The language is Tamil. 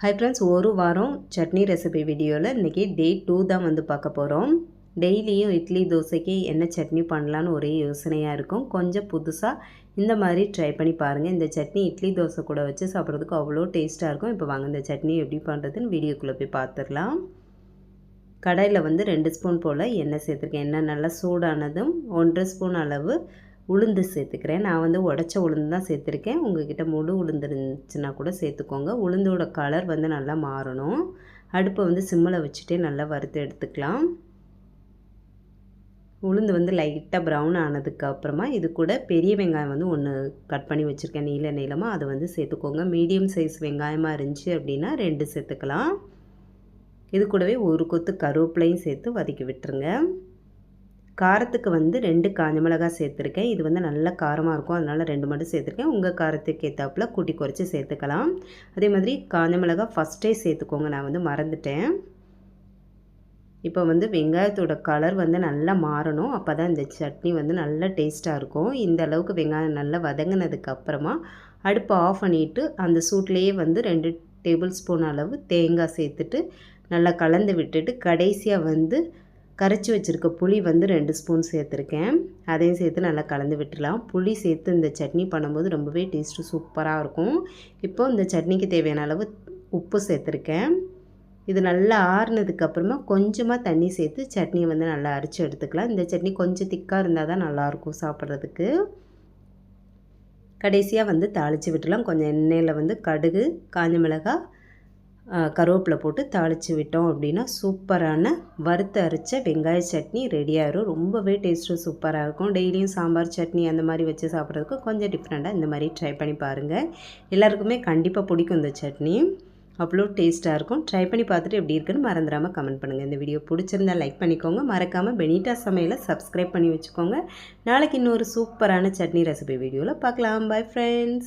ஹை ஃப்ரெண்ட்ஸ், ஒரு வாரம் சட்னி ரெசிபி வீடியோவில் இன்றைக்கி டே 2 தான் வந்து பார்க்க போகிறோம். டெய்லியும் இட்லி தோசைக்கு என்ன சட்னி பண்ணலான்னு ஒரே யோசனையாக இருக்கும். கொஞ்சம் புதுசாக இந்த மாதிரி ட்ரை பண்ணி பாருங்கள். இந்த சட்னி இட்லி தோசை கூட வச்சு சாப்பிட்றதுக்கு அவ்வளோ டேஸ்ட்டாக இருக்கும். இப்போ வாங்க இந்த சட்னி எப்படி பண்ணுறதுன்னு வீடியோக்குள்ளே போய் பார்த்துடலாம். கடாயில் வந்து 2 ஸ்பூன் போல் எண்ணெய் சேர்த்துருக்கேன். எண்ணெய் நல்லா சூடானதும் 1.5 ஸ்பூன் அளவு உளுந்து சேர்த்துக்கிறேன். நான் வந்து உடச்ச உளுந்து தான் சேர்த்துருக்கேன். உங்கள்கிட்ட முழு உளுந்து இருந்துச்சுன்னா கூட சேர்த்துக்கோங்க. உளுந்தோட கலர் வந்து நல்லா மாறணும். அடுப்பை வந்து சிம்மில் வச்சுட்டே நல்லா வறுத்து எடுத்துக்கலாம். உளுந்து வந்து லைட்டாக ப்ரௌன் ஆனதுக்கு அப்புறமா இது கூட பெரிய வெங்காயம் வந்து ஒன்று கட் பண்ணி வச்சுருக்கேன் நீளமாக. அதை வந்து சேர்த்துக்கோங்க. மீடியம் சைஸ் வெங்காயமாக இருந்துச்சு அப்படின்னா 2 சேர்த்துக்கலாம். இது கூடவே ஒரு கொத்து கருவேப்பிலையும் சேர்த்து வதக்கி விட்டுருங்க. காரத்துக்கு வந்து 2 காஞ்ச மிளகாய் சேர்த்துருக்கேன். இது வந்து நல்ல காரமாக இருக்கும், அதனால் 2 மட்டும் சேர்த்துருக்கேன். உங்கள் காரத்துக்கு ஏற்றாப்புல கூட்டி குறைச்சி சேர்த்துக்கலாம். அதே மாதிரி காஞ்ச மிளகாய் ஃபஸ்ட்டே சேர்த்துக்கோங்க, நான் வந்து மறந்துட்டேன். இப்போ வந்து வெங்காயத்தோட கலர் வந்து நல்லா மாறணும். அப்போ தான் இந்த சட்னி வந்து நல்லா டேஸ்ட்டாக இருக்கும். இந்த அளவுக்கு வெங்காயம் நல்லா வதங்கினதுக்கு அப்புறமா அடுப்பை ஆஃப் பண்ணிவிட்டு அந்த சூட்லேயே வந்து 2 டேபிள் ஸ்பூன் அளவு தேங்காய் சேர்த்துட்டு நல்லா கலந்து விட்டுட்டு கடைசியாக வந்து கரைச்சி வச்சுருக்க புளி வந்து 2 ஸ்பூன் சேர்த்துருக்கேன். அதையும் சேர்த்து நல்லா கலந்து விட்டுடலாம். புளி சேர்த்து இந்த சட்னி பண்ணும்போது ரொம்பவே டேஸ்ட்டு சூப்பராக இருக்கும். இப்போது இந்த சட்னிக்கு தேவையான அளவு உப்பு சேர்த்துருக்கேன். இது நல்லா ஆறுனதுக்கப்புறமா கொஞ்சமாக தண்ணி சேர்த்து சட்னியை வந்து நல்லா அரைச்சி எடுத்துக்கலாம். இந்த சட்னி கொஞ்சம் திக்காக இருந்தால் தான் நல்லாயிருக்கும் சாப்பிட்றதுக்கு. கடைசியாக வந்து தாளித்து விட்டுலாம். கொஞ்சம் எண்ணெயில் வந்து கடுகு, காஞ்ச மிளகாய், கருவேப்பிலை போட்டு தாளித்து விட்டோம் அப்படின்னா சூப்பரான வறுத்து அரைச்ச வெங்காய சட்னி ரெடியாகிடும். ரொம்பவே டேஸ்ட்டும் சூப்பராக இருக்கும். டெய்லியும் சாம்பார் சட்னி அந்த மாதிரி வச்சு சாப்பிட்றதுக்கு கொஞ்சம் டிஃப்ரெண்ட்டாக இந்த மாதிரி ட்ரை பண்ணி பாருங்கள். எல்லாருக்குமே கண்டிப்பாக பிடிக்கும் இந்த சட்னி. அவ்வளோ டேஸ்ட்டாக இருக்கும். ட்ரை பண்ணி பார்த்துட்டு எப்படி இருக்குன்னு மறந்துடாமல் கமெண்ட் பண்ணுங்கள். இந்த வீடியோ பிடிச்சிருந்தால் லைக் பண்ணிக்கோங்க. மறக்காமல் பெனிட்டா சமையலை சப்ஸ்கிரைப் பண்ணி வச்சுக்கோங்க. நாளைக்கு இன்னொரு சூப்பரான சட்னி ரெசிபி வீடியோவில் பார்க்கலாம். Bye friends.